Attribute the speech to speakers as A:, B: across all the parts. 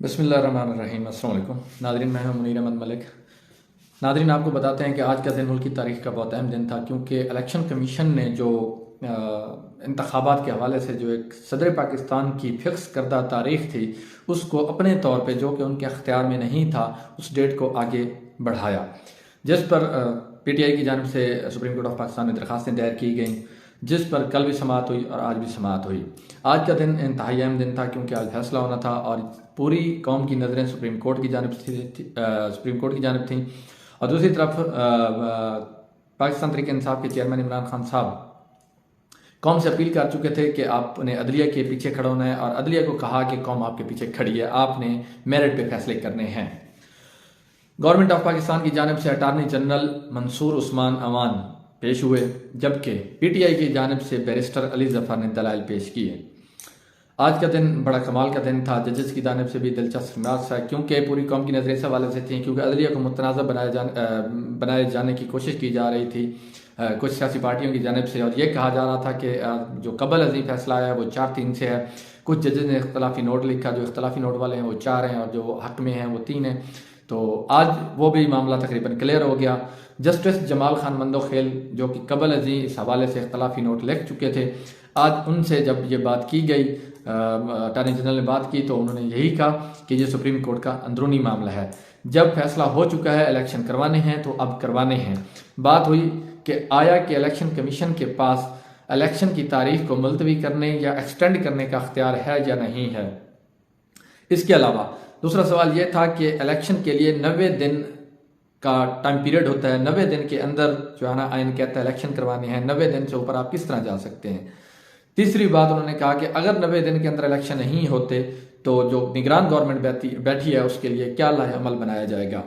A: बिस्मिल्लाहिर्रहमानिर्रहीम। अस्सलाम वालेकुम नादरीन, मैं हूं मुनीर अहमद मलिक। नादरीन, आपको बताते हैं कि आज का दिन मुल्क की तारीख का बहुत अहम दिन था, क्योंकि इलेक्शन कमीशन ने जो इंतखाबात के हवाले से जो एक सदर पाकिस्तान की फिक्स करदा तारीख थी, उसको अपने तौर पे, जो कि उनके अख्तियार में नहीं था, उस डेट को आगे बढ़ाया, जिस पर PTI की जानिब से सुप्रीम कोर्ट ऑफ पाकिस्तान में दरखास्तें दायर की गई, जिस पर कल भी समाअत हुई और आज भी समाअत हुई। आज का दिन इंतहाई अहम दिन था, क्योंकि आज फैसला होना था और पूरी कौम की नज़रें सुप्रीम कोर्ट की जानिब सुप्रीम कोर्ट की जानिब थी। और दूसरी तरफ पाकिस्तान तहरीक इंसाफ के चेयरमैन इमरान खान साहब कौम से अपील कर चुके थे कि आपने अदलिया के पीछे खड़ा होना है, और अदलिया को कहा कि कौम आपके पीछे खड़ी है, आपने मेरिट पे फैसले करने हैं। गवर्नमेंट ऑफ पाकिस्तान की जानिब से अटारनी जनरल मंसूर उस्मान अवान पेश हुए, जबकि PTI की जानिब से बैरिस्टर अली जफर ने दलाइल पेश किए। आज का दिन बड़ा कमाल का दिन था। जजेस की जानिब से भी दिलचस्प इमराज है, क्योंकि पूरी कौम की नज़रें इस हवाले से थी, क्योंकि अदलिया को मुतनाज़ बनाए जाने की कोशिश की जा रही थी कुछ सियासी पार्टियों की जानिब से, और ये कहा जा रहा था कि जो कबल अजीम फैसला आया वो 4-3 से है। कुछ जजेस ने इख्तलाफी नोट लिखा, जो इख्तलाफी नोट वाले हैं वो 4 हैं और जो हक में हैं वो 3 हैं। तो आज वो भी मामला तकरीबन क्लियर हो गया। जस्टिस जमाल खान मंदोखेल, जो कि कबल अजीम इस हवाले से इख्तलाफी नोट लिख चुके थे, आज उनसे जब ये बात की गई, अटॉर्नी जनरल ने बात की, तो उन्होंने यही कहा कि ये सुप्रीम कोर्ट का अंदरूनी मामला है। जब फैसला हो चुका है, इलेक्शन करवाने हैं तो अब करवाने हैं। बात हुई कि आया कि इलेक्शन कमीशन के पास इलेक्शन की तारीख को मुलतवी करने या एक्सटेंड करने का अख्तियार है या नहीं है। इसके अलावा दूसरा सवाल यह था कि इलेक्शन के लिए 90 दिन का टाइम पीरियड होता है। 90 दिन के अंदर जो है ना, आइन कहता है इलेक्शन करवाने हैं, 90 दिन से ऊपर आप किस तरह जा सकते हैं। तीसरी बात उन्होंने कहा कि अगर 90 दिन के अंदर इलेक्शन नहीं होते तो जो निगरान गवर्नमेंट बैठी है उसके लिए क्या लाए अमल बनाया जाएगा।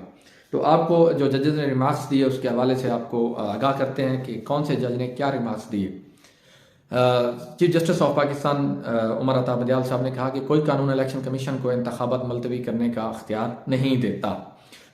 A: तो आपको जो जजेस ने रिमार्क्स दिए उसके हवाले से आपको आगाह करते हैं कि कौन से जज ने क्या रिमार्क्स दिए। Chief justice of Pakistan Umar Ata Bandial साहब ने कहा कि कोई कानून इलेक्शन कमीशन को इंतखाबात मुलतवी करने का अख्तियार नहीं देता।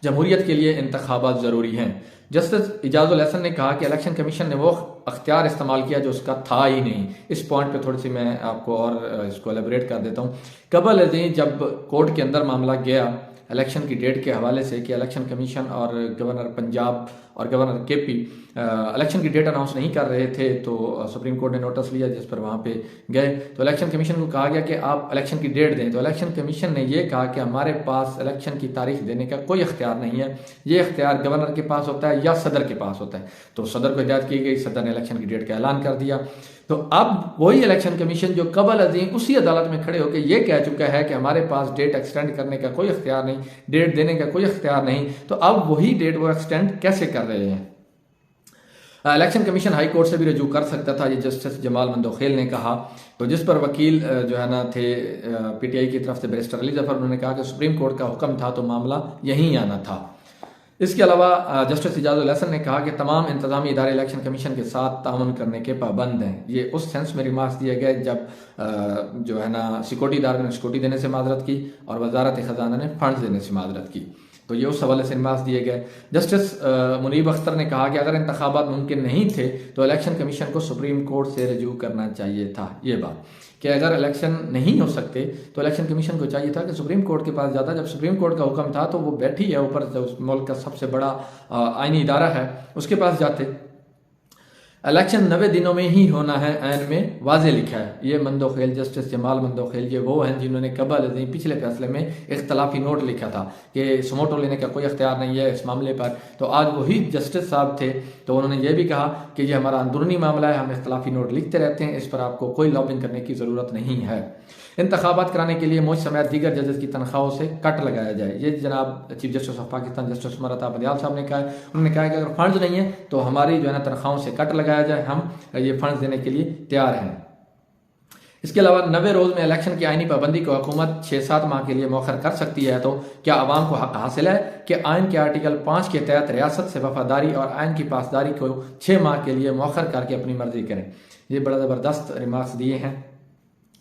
A: जमहूरियत के लिए इंतखाबात ज़रूरी हैं। जस्टिस इजाजुल हसन ने कहा कि इलेक्शन कमीशन ने वो अख्तियार इस्तेमाल किया जो उसका था ही नहीं। इस पॉइंट पे थोड़ी सी मैं आपको और इसको एलेबरेट कर देता हूँ। कबल अजीम जब कोर्ट के अंदर मामला गया इलेक्शन की डेट के हवाले से कि इलेक्शन कमीशन और गवर्नर पंजाब और गवर्नर KP इलेक्शन की डेट अनाउंस नहीं कर रहे थे, तो सुप्रीम कोर्ट ने नोटिस लिया, जिस पर वहाँ पे गए तो इलेक्शन कमीशन को कहा गया कि आप इलेक्शन की डेट दें। तो इलेक्शन कमीशन ने यह कहा कि हमारे पास इलेक्शन की तारीख देने का कोई इख्तियार नहीं है, ये इख्तियार गवर्नर के पास होता है या सदर के पास होता है। तो सदर को हिदायत की गई, सदर ने इलेक्शन की डेट का ऐलान कर दिया। तो अब वही इलेक्शन कमीशन जो कबल अजीम उसी अदालत में खड़े होकर यह कह चुका है कि हमारे पास डेट एक्सटेंड करने का कोई इख्तियार नहीं, डेट देने का कोई इख्तियार नहीं, तो अब वही डेट वो एक्सटेंड कैसे कर रहे हैं। इलेक्शन कमीशन हाई कोर्ट से भी रजू कर सकता था, ये जस्टिस जमाल मंदोखेल ने कहा। तो जिस पर वकील जो है ना थे PTI की तरफ से बैरिस्टर अली जफर, उन्होंने कहा कि सुप्रीम कोर्ट का हुक्म था तो मामला यहीं आना था। इसके अलावा जस्टिस इजाजुल हसन ने कहा कि तमाम इंतजामी इदारे इलेक्शन कमीशन के साथ ताउन करने के पाबंद हैं। ये उस सेंस में रिमार्क्स दिए गए जब जो है ना सिक्योरिटी इदारे ने सिक्योरिटी देने से माजरत की और वजारत खजाना ने फंड देने से माजरत की, तो ये उस हवाले से रिमार्क्स दिए गए। जस्टिस मुनीब अख्तर ने कहा कि अगर इंतखाबात मुमकिन नहीं थे तो इलेक्शन कमीशन को सुप्रीम कोर्ट से रजू करना चाहिए था। ये बात कि अगर इलेक्शन नहीं हो सकते तो इलेक्शन कमीशन को चाहिए था कि सुप्रीम कोर्ट के पास जाता। जब सुप्रीम कोर्ट का हुक्म था तो वो बैठी है ऊपर, जो उस मुल्क का सबसे बड़ा आईनी इदारा है, उसके पास जाते। इलेक्शन 90 दिनों में ही होना है, ऐन में वाजे लिखा है। ये मंदोखेल, जस्टिस जमाल मंदोखेल, ये वो हैं जिन्होंने कबल अजीम पिछले फैसले में इख्तलाफी नोट लिखा था कि सुमोटो लेने का कोई अख्तियार नहीं है इस मामले पर। तो आज वही जस्टिस साहब थे, तो उन्होंने ये भी कहा कि ये हमारा अंदरूनी मामला है, हम इख्तलाफी नोट लिखते रहते हैं, इस पर आपको कोई लॉबिंग करने की ज़रूरत नहीं है। इंतखाबात कराने के लिए मुझ समेत दीगर जजेस की तनख्वाहों से कट लगाया जाए। ये जनाब chief justice of Pakistan justice Umar Ata Bandial साहब ने कहा है। उन्होंने कहा कि अगर फंड्स नहीं है तो हमारी जो है ना तनख्वाहों से कट लगाया जाए, हम ये फंड्स देने के लिए तैयार हैं। इसके अलावा 90 रोज में इलेक्शन की आईनी पाबंदी को हुकूमत 6-7 माह के लिए मौखर कर सकती है, तो क्या आवाम को हक हासिल है कि आइन के आर्टिकल 5 के तहत रियासत से वफादारी और आइन की पासदारी को 6 माह के लिए मौखर करके अपनी मर्जी करें। ये बड़ा ज़बरदस्त रिमार्क्स दिए हैं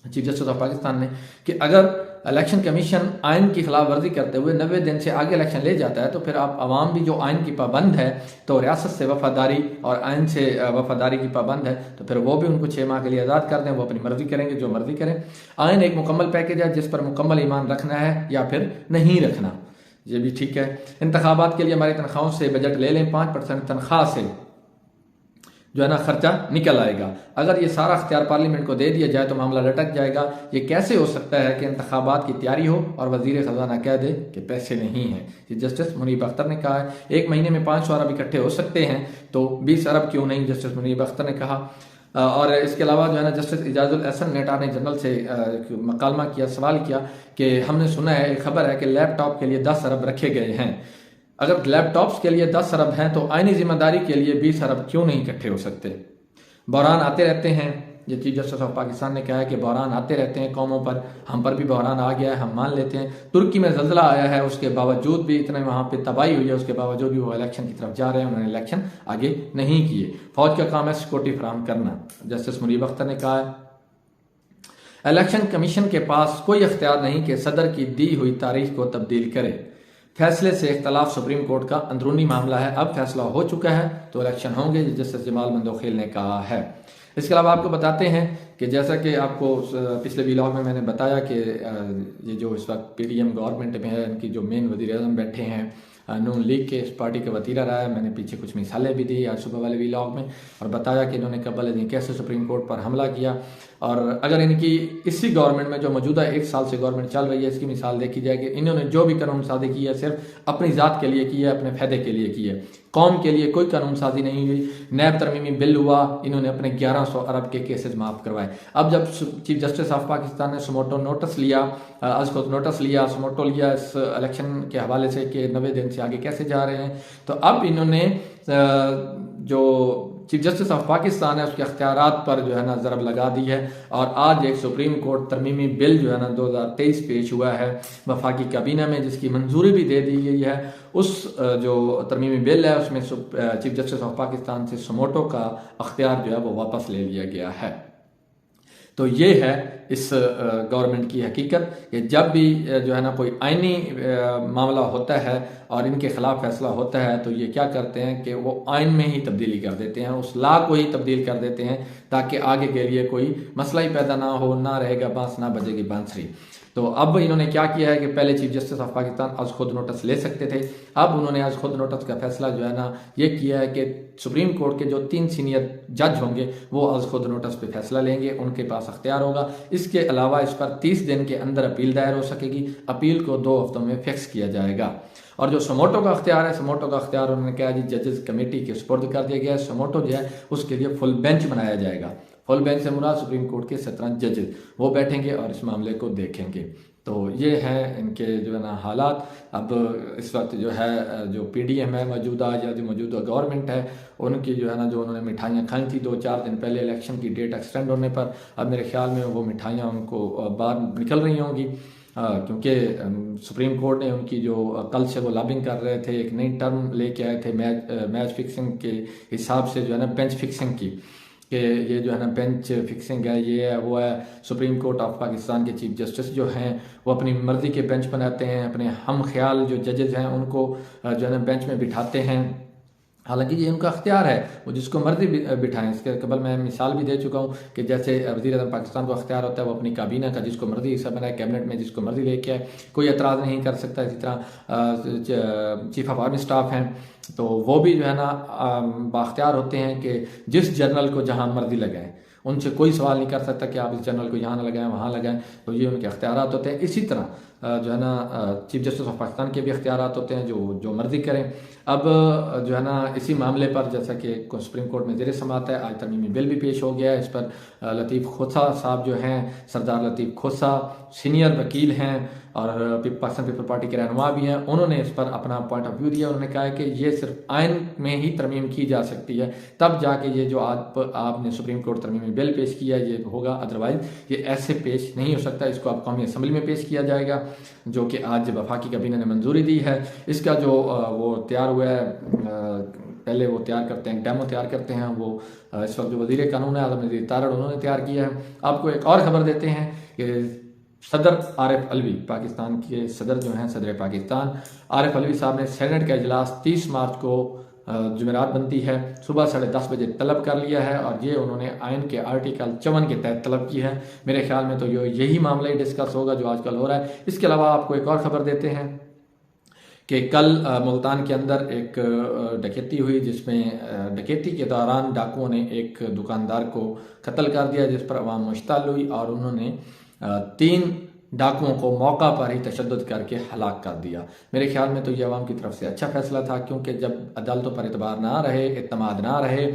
A: चीफ जस्टिस ऑफ पाकिस्तान ने कि अगर इलेक्शन कमीशन आइन की खिलाफ वर्जी करते हुए 90 दिन से आगे इलेक्शन ले जाता है तो फिर आप आवाम भी जो आइन की पाबंद है, तो रियासत से वफादारी और आइन से वफादारी की पाबंद है, तो फिर वो भी उनको 6 माह के लिए आज़ाद कर दें, वो अपनी मर्जी करेंगे, जो मर्जी करें। आइन एक मुकम्मल पैकेज है जिस पर मुकम्मल ईमान रखना है या फिर नहीं रखना, ये भी ठीक है। इंतखाबात के लिए हमारी तनख्वाहों से बजट ले लें, 5% तनख्वाह से जो है ना खर्चा निकल आएगा। अगर ये सारा अख्तियार पार्लियामेंट को दे दिया जाए तो मामला लटक जाएगा। ये कैसे हो सकता है कि इंतखाबात की तैयारी हो और वजीर खजाना कह दे कि पैसे नहीं हैं। ये जस्टिस मुनीब अख्तर ने कहा है। एक महीने में 500 अरब इकट्ठे हो सकते हैं तो 20 अरब क्यों नहीं, जस्टिस मुनीब अख्तर ने कहा। और इसके अलावा जो है ना जस्टिस इजाजुल एहसन ने अटॉर्नी जनरल से मकालमा किया, सवाल किया कि हमने सुना है, एक खबर है कि लैपटॉप के लिए 10 अरब रखे गए हैं। अगर लैपटॉप्स के लिए 10 अरब हैं तो आईनी जिम्मेदारी के लिए 20 अरब क्यों नहीं इकट्ठे हो सकते। बहरान आते रहते हैं, ये चीफ जस्टिस ऑफ पाकिस्तान ने कहा है कि बहरान आते रहते हैं कौमों पर, हम पर भी बहरान आ गया है, हम मान लेते हैं। तुर्की में जल्जला आया है, उसके बावजूद भी इतने वहाँ पे तबाही हुई है, उसके बावजूद भी वो इलेक्शन की तरफ जा रहे हैं, उन्होंने इलेक्शन आगे नहीं किए। फौज का काम है सिक्योरिटी फराहम करना, जस्टिस मुनीब अख्तर ने कहा है। इलेक्शन कमीशन के पास कोई अख्तियार नहीं कि सदर की दी हुई तारीख को तब्दील करे। फैसले से इख्तलाफ सुप्रीम कोर्ट का अंदरूनी मामला है, अब फैसला हो चुका है तो इलेक्शन होंगे, जस्टिस जमाल मंदोखिल ने कहा है। इसके अलावा आपको बताते हैं कि जैसा कि आपको पिछले व्लॉग में मैंने बताया कि ये जो इस वक्त पीडीएम गवर्नमेंट में है, इनकी जो मेन वज़ीर आज़म बैठे हैं नून लीग के, इस पार्टी का वतीरा रहा है। मैंने पीछे कुछ मिसालें भी दी आज सुबह वाले व्लॉग में और बताया कि इन्होंने कबल दिन कैसे सुप्रीम कोर्ट पर हमला किया। और अगर इनकी इसी गवर्नमेंट में जो मौजूदा 1 साल से गवर्नमेंट चल रही है, इसकी मिसाल देखी जाए कि इन्होंने जो भी कानून साजी की है सिर्फ अपनी ज़ात के लिए की है, अपने फ़ायदे के लिए की है, कौम के लिए कोई कानून साजी नहीं हुई। नैब तरमीमी बिल हुआ, इन्होंने अपने 1100 अरब के केसेस माफ़ करवाए। अब जब चीफ जस्टिस ऑफ पाकिस्तान ने सुमोटो नोटिस लिया, नोटिस लिया, सुमोटो लिया इस इलेक्शन के हवाले से कि 90 दिन से आगे कैसे जा रहे हैं, तो अब इन्होंने जो चीफ जस्टिस ऑफ पाकिस्तान है उसके अख्तियारात पर जो है ना ज़रब लगा दी है। और आज एक सुप्रीम कोर्ट तरमीमी बिल जो है ना 2023 पेश हुआ है वफाकी काबीना में, जिसकी मंजूरी भी दे दी गई है। उस जो तरमीमी बिल है उसमें चीफ जस्टिस ऑफ पाकिस्तान से सुमोटो का अख्तियार जो है वो वापस ले लिया गया है। तो ये है इस गवर्नमेंट की हकीकत कि जब भी जो है ना कोई आइनी मामला होता है और इनके खिलाफ फैसला होता है तो ये क्या करते हैं कि वो आइन में ही तब्दीली कर देते हैं, उस लॉ को ही तब्दील कर देते हैं ताकि आगे के लिए कोई मसला ही पैदा ना हो, ना रहेगा बांस ना बजेगी बांसुरी। तो अब इन्होंने क्या किया है कि पहले चीफ जस्टिस ऑफ पाकिस्तान आज खुद नोटिस ले सकते थे, अब उन्होंने आज खुद नोटिस का फैसला जो है ना ये किया है कि सुप्रीम कोर्ट के जो 3 सीनियर जज होंगे वो आज खुद नोटिस पे फैसला लेंगे, उनके पास अख्तियार होगा। इसके अलावा इस पर 30 दिन के अंदर अपील दायर हो सकेगी, अपील को 2 हफ्तों में फिक्स किया जाएगा। और जो सुमोटो का अख्तियार है, सुमोटो का अख्तियार उन्होंने कहा जी जजेस कमेटी के सुपुर्द कर दिया गया है। सुमोटो जो है उसके लिए फुल बेंच बनाया जाएगा। फुल बेंच से मुराद सुप्रीम कोर्ट के 17 जजेस वो बैठेंगे और इस मामले को देखेंगे। तो ये है इनके जो है ना हालात। अब इस वक्त जो है जो पीडीएम है मौजूदा या जो मौजूदा गवर्नमेंट है उनकी जो है ना जो उन्होंने मिठाइयाँ खाई थी 2-4 दिन पहले इलेक्शन की डेट एक्सटेंड होने पर, अब मेरे ख्याल में वो मिठाइयाँ उनको बाहर निकल रही होंगी क्योंकि सुप्रीम कोर्ट ने उनकी जो कल से वो लॉबिंग कर रहे थे, एक नई टर्म लेके आए थे मैच फिक्सिंग के हिसाब से जो है ना बेंच फिक्सिंग की, कि ये जो है ना बेंच फिक्सिंग है, ये है वो है। सुप्रीम कोर्ट ऑफ पाकिस्तान के चीफ जस्टिस जो हैं वो अपनी मर्ज़ी के बेंच बनाते हैं, अपने हम ख्याल जो जजेस हैं उनको जो है ना बेंच में बिठाते हैं। हालांकि ये उनका अख्तियार है, वो जिसको मर्जी बिठाएं। इसके कबल मैं मिसाल भी दे चुका हूँ कि जैसे वज़ीर आज़म पाकिस्तान को अख्तियार होता है वो अपनी काबीना का जिसको मर्जी हिस्सा बनाए, कैबिनेट में जिसको मर्जी लेके आए, कोई एतराज़ नहीं कर सकता। इसी तरह चीफ ऑफ आर्मी स्टाफ हैं तो वो भी जो है ना बाख्तियार होते हैं कि जिस जनरल को जहाँ मर्जी लगाएं, उनसे कोई सवाल नहीं कर सकता कि आप इस जनरल को यहाँ ना लगाएं वहाँ लगाएं। तो ये उनके अख्तियारात होते हैं। इसी तरह जो है ना चीफ जस्टिस ऑफ पाकिस्तान के भी अख्तियारात होते हैं जो मर्जी करें। अब जो है ना इसी मामले पर जैसा कि सुप्रीम कोर्ट में ज़ेर समाअत है, आज तरमीमी बिल भी पेश हो गया है। इस पर लतीफ़ खोसा साहब जो हैं, सरदार लतीफ़ खोसा सीनियर वकील हैं और पाकिस्तान पीपल पार्टी के रहनुमा भी हैं, उन्होंने इस पर अपना पॉइंट ऑफ व्यू दिया। उन्होंने कहा है कि ये सिर्फ आइन में ही तरमीम की जा सकती है, तब जाके ये जो आज आपने सुप्रीम कोर्ट तरमीमी बिल पेश किया ये होगा, अदरवाइज ये ऐसे पेश नहीं हो सकता। इसको अब कौमी असम्बली में पेश किया जाएगा जो कि आज वफाकी काबीना ने मंजूरी दी है। इसका जो वो तैयार हुआ है, पहले वो तैयार करते हैं, डेमो तैयार करते हैं, वो इस वक्त जो वज़ीर कानून है आज़म नज़ीर तारड़ उन्होंने तैयार किया है। आपको एक और खबर देते हैं कि सदर आरिफ अलवी, पाकिस्तान के सदर जो हैं सदर पाकिस्तान आरिफ अलवी साहब ने सेनेट का इजलास 30 मार्च को जुमेरात बनती है सुबह 10:30 बजे तलब कर लिया है और ये उन्होंने आइन के आर्टिकल 54 के तहत तलब की है। मेरे ख्याल में तो यही मामला ही डिस्कस होगा जो आजकल हो रहा है। इसके अलावा आपको एक और ख़बर देते हैं कि कल मुल्तान के अंदर एक डकैती हुई, जिसमें डकैती के दौरान डाकुओं ने एक दुकानदार को कत्ल कर दिया, जिस पर अवाम मुश्ताल हुई और उन्होंने 3 डाकुओं को मौका पर ही तशद्दुद करके हलाक कर दिया। मेरे ख्याल में तो ये अवाम की तरफ से अच्छा फैसला था, क्योंकि जब अदालतों पर एतबार ना रहे, इत्मीनान ना रहे,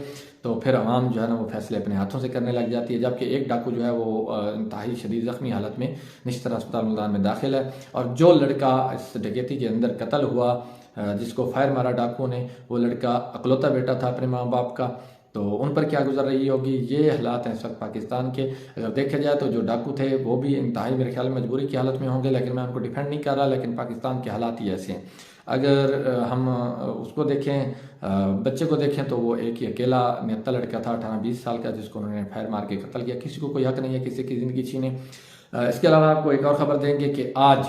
A: तो फिर अवाम जो है ना वो फैसले अपने हाथों से करने लग जाती है। जबकि एक डाकू जो है वो इंतहाई शदीद ज़ख्मी हालत में निश्तर अस्पताल मुल्तान में दाखिल है, और जो लड़का इस डकैती के अंदर कत्ल हुआ, जिसको फायर मारा डाकुओं ने, वो लड़का अकलौता बेटा था अपने माँ बाप का। तो उन पर क्या गुजर रही होगी, ये हालात हैं इस वक्त पाकिस्तान के। अगर देखा जाए तो जो डाकू थे वो भी इंतहाई मेरे ख्याल में मजबूरी की हालत में होंगे, लेकिन मैं उनको डिफेंड नहीं कर रहा, लेकिन पाकिस्तान के हालात ही ऐसे हैं। अगर हम उसको देखें, बच्चे को देखें, तो वो एक ही अकेला निहत्ता लड़का था 18-20 साल का, जिसको उन्होंने फायर मार के कत्ल किया। किसी को कोई हक नहीं है किसी की ज़िंदगी छीने। इसके अलावा आपको एक और ख़बर देंगे कि आज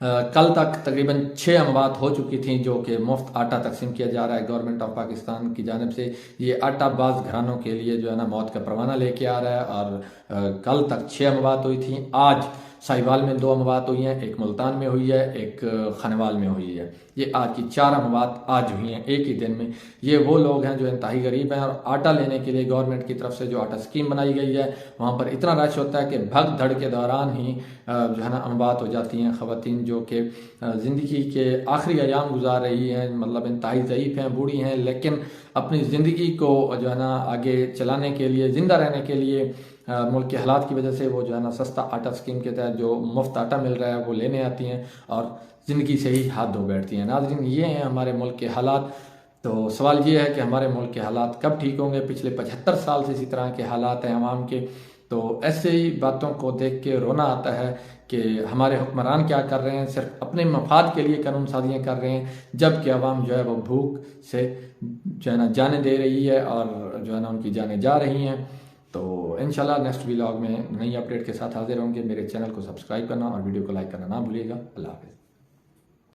A: कल तक तकरीबन 6 अमवात हो चुकी थी, जो कि मुफ्त आटा तकसीम किया जा रहा है गवर्नमेंट ऑफ पाकिस्तान की जानिब से। ये आटा बाज़ घरानों के लिए जो है ना मौत का परवाना लेके आ रहा है। और कल तक 6 अमवात हुई थी। आज साहिवाल में 2 अमवात हुई हैं, एक मुल्तान में हुई है, एक खनवाल में हुई है। ये आज की 4 अमवात आज हुई हैं एक ही दिन में। ये वो लोग हैं जो इंतहाई गरीब हैं, और आटा लेने के लिए गवर्नमेंट की तरफ से जो आटा स्कीम बनाई गई है, वहाँ पर इतना रश होता है कि भग धड़ के दौरान ही जो है ना अमवात हो जाती हैं। ख़वातीन जो कि ज़िंदगी के आखिरी अयाम गुजार रही हैं, मतलब इंतहाई ज़ईफ़ हैं, बूढ़ी हैं, लेकिन अपनी ज़िंदगी को जो है ना आगे चलाने के लिए, ज़िंदा रहने के लिए, मुल्क के हालात की वजह से वो जो है ना सस्ता आटा स्कीम के तहत जो मुफ्त आटा मिल रहा है वो लेने आती हैं और ज़िंदगी से ही हाथ धो बैठती हैं। नाज़रीन, ये हैं हमारे मुल्क के हालात। तो सवाल ये है कि हमारे मुल्क के हालात कब ठीक होंगे? पिछले 75 साल से इसी तरह के हालात हैं अवाम के। तो ऐसे ही बातों को देख के रोना आता है कि हमारे हुक्मरान क्या कर रहे हैं, सिर्फ अपने मफाद के लिए कानून साजियाँ कर रहे हैं, जबकि अवाम जो है वो भूख से जो है ना जाने दे रही है और जो है ना उनकी जानें जा रही हैं। तो इंशाल्लाह नेक्स्ट व्लॉग में नई अपडेट के साथ हाजिर होंगे। मेरे चैनल को सब्सक्राइब करना और वीडियो को लाइक करना ना भूलिएगा। अल्लाह हाफ़िज़।